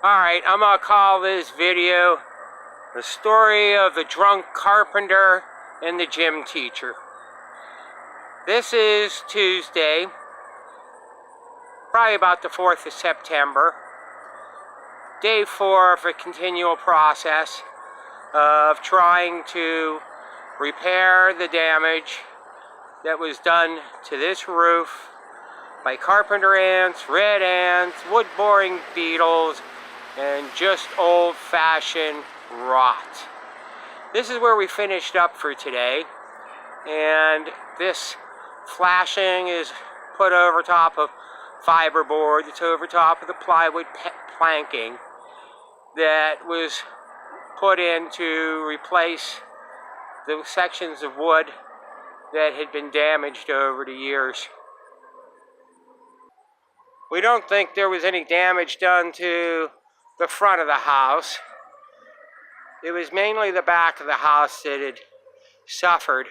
Alright, I'm gonna call this video the story of the drunk carpenter and the gym teacher. This is Tuesday, probably about the 4th of September, day 4 of a continual process of trying to repair the damage that was done to this roof by carpenter ants, red ants, wood boring beetles, and just old-fashioned rot. This is where we finished up for today, and this flashing is put over top of fiberboard. It's over top of the plywood planking that was put in to replace the sections of wood that had been damaged over the years. We don't think there was any damage done to the front of the house. It was mainly the back of the house that had suffered,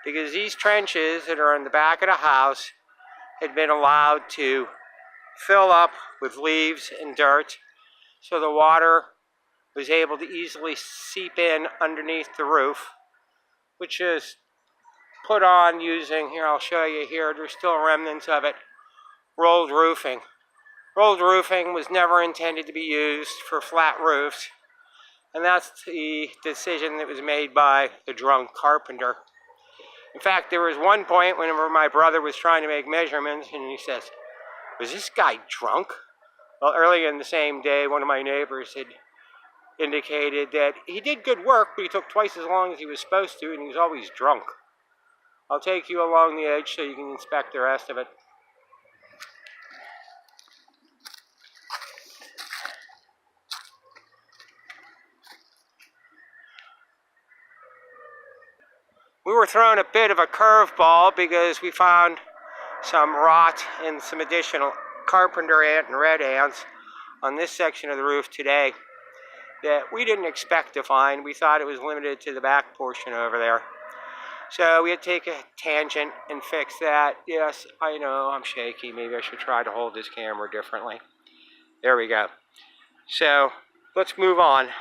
because these trenches that are in the back of the house had been allowed to fill up with leaves and dirt, so the water was able to easily seep in underneath the roof, which is put on using, here I'll show you here, there's still remnants of it, rolled roofing. Rolled roofing was never intended to be used for flat roofs, and that's the decision that was made by the drunk carpenter. In fact, there was one point whenever my brother was trying to make measurements, and he says, "Was this guy drunk?" Well, earlier in the same day, one of my neighbors had indicated that he did good work, but he took twice as long as he was supposed to, and he was always drunk. I'll take you along the edge so you can inspect the rest of it. We were thrown a bit of a curveball because we found some rot and some additional carpenter ant and red ants on this section of the roof today that we didn't expect to find. We thought it was limited to the back portion over there. So we had to take a tangent and fix that. Yes, I know, I'm shaky. Maybe I should try to hold this camera differently. There we go. So let's move on.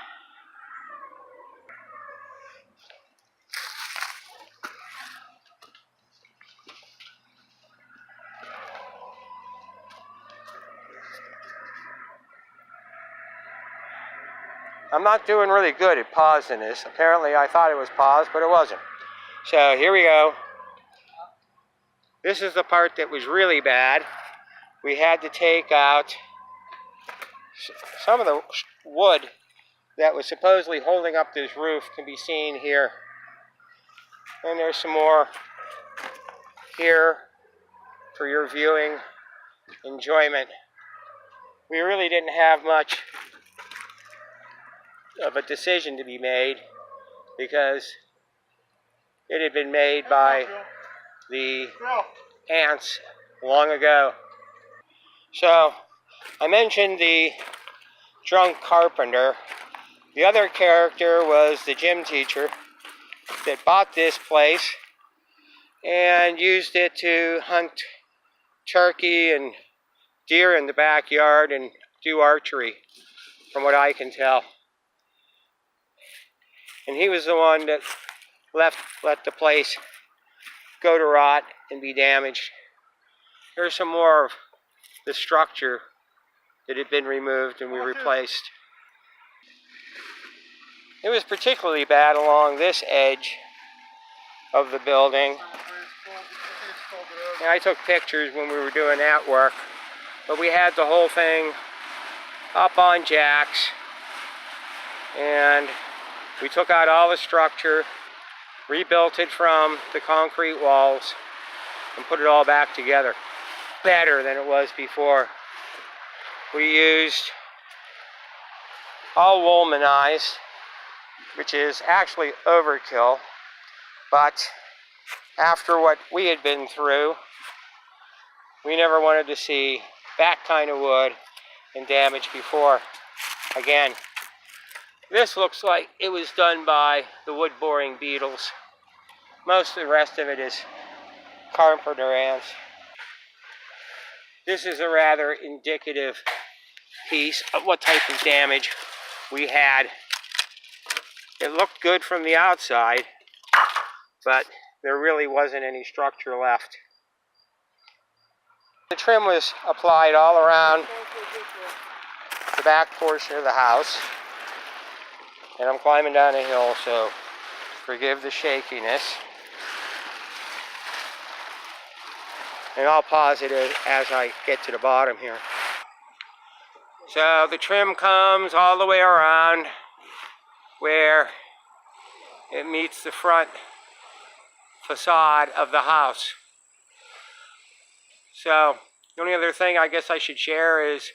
I'm not doing really good at pausing this. Apparently I thought it was paused, but it wasn't. So here we go. This is the part that was really bad. We had to take out some of the wood that was supposedly holding up this roof. Can be seen here. And there's some more here for your viewing enjoyment. We really didn't have much of a decision to be made because it had been made by the ants long ago. So I mentioned the drunk carpenter. The other character was the gym teacher that bought this place and used it to hunt turkey and deer in the backyard and do archery, from what I can tell. And he was the one that let the place go to rot and be damaged. Here's some more of the structure that had been removed and we replaced. It was particularly bad along this edge of the building. And I took pictures when we were doing that work, but we had the whole thing up on jacks, and we took out all the structure, rebuilt it from the concrete walls, and put it all back together. Better than it was before. We used all woolmanized, which is actually overkill, but after what we had been through, we never wanted to see that kind of wood and damage before again. This looks like it was done by the wood boring beetles. Most of the rest of it is carpenter ants. This is a rather indicative piece of what type of damage we had. It looked good from the outside, but there really wasn't any structure left. The trim was applied all around the back portion of the house, and I'm climbing down a hill, so forgive the shakiness. And I'll pause it as I get to the bottom here. So the trim comes all the way around where it meets the front facade of the house. So the only other thing I guess I should share is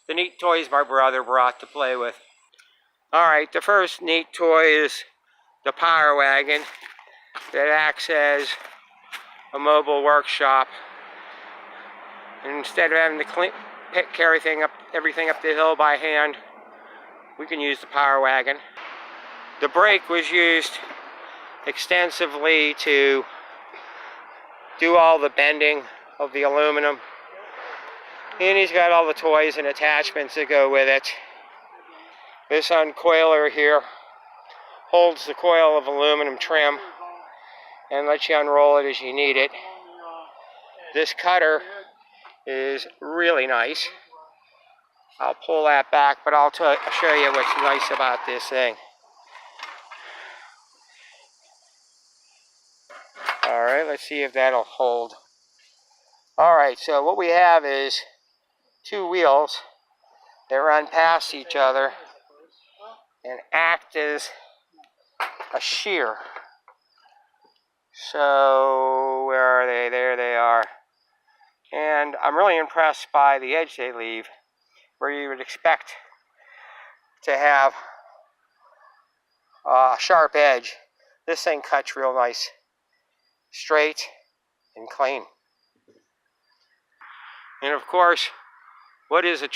the neat toys my brother brought to play with. Alright, the first neat toy is the power wagon that acts as a mobile workshop. And instead of having to carry everything up the hill by hand, we can use the power wagon. The brake was used extensively to do all the bending of the aluminum. And he's got all the toys and attachments that go with it. This uncoiler here holds the coil of aluminum trim and lets you unroll it as you need it. This cutter is really nice. I'll pull that back, but I'll show you what's nice about this thing. Alright, let's see if that'll hold. Alright, so what we have is two wheels that run past each other and act as a shear. So, where are they? There they are. And I'm really impressed by the edge they leave, where you would expect to have a sharp edge. This thing cuts real nice, straight and clean. And of course, what is a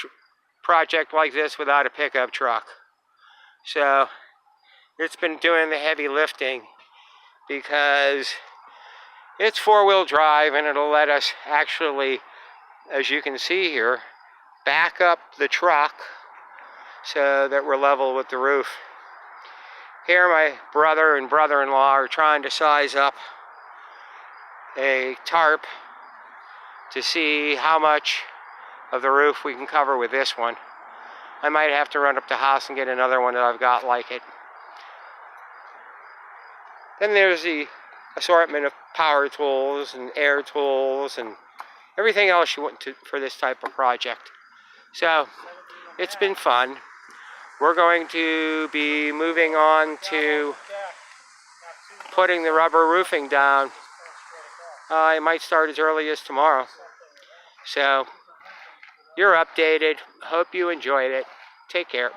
project like this without a pickup truck? So it's been doing the heavy lifting because it's four-wheel drive, and it'll let us actually, as you can see here, back up the truck so that we're level with the roof. Here my brother and brother-in-law are trying to size up a tarp to see how much of the roof we can cover with this one. I might have to run up the house and get another one that I've got like it. Then there's the assortment of power tools and air tools and everything else you want for this type of project. So it's been fun. We're going to be moving on to putting the rubber roofing down. It might start as early as tomorrow. So you're updated. Hope you enjoyed it. Take care.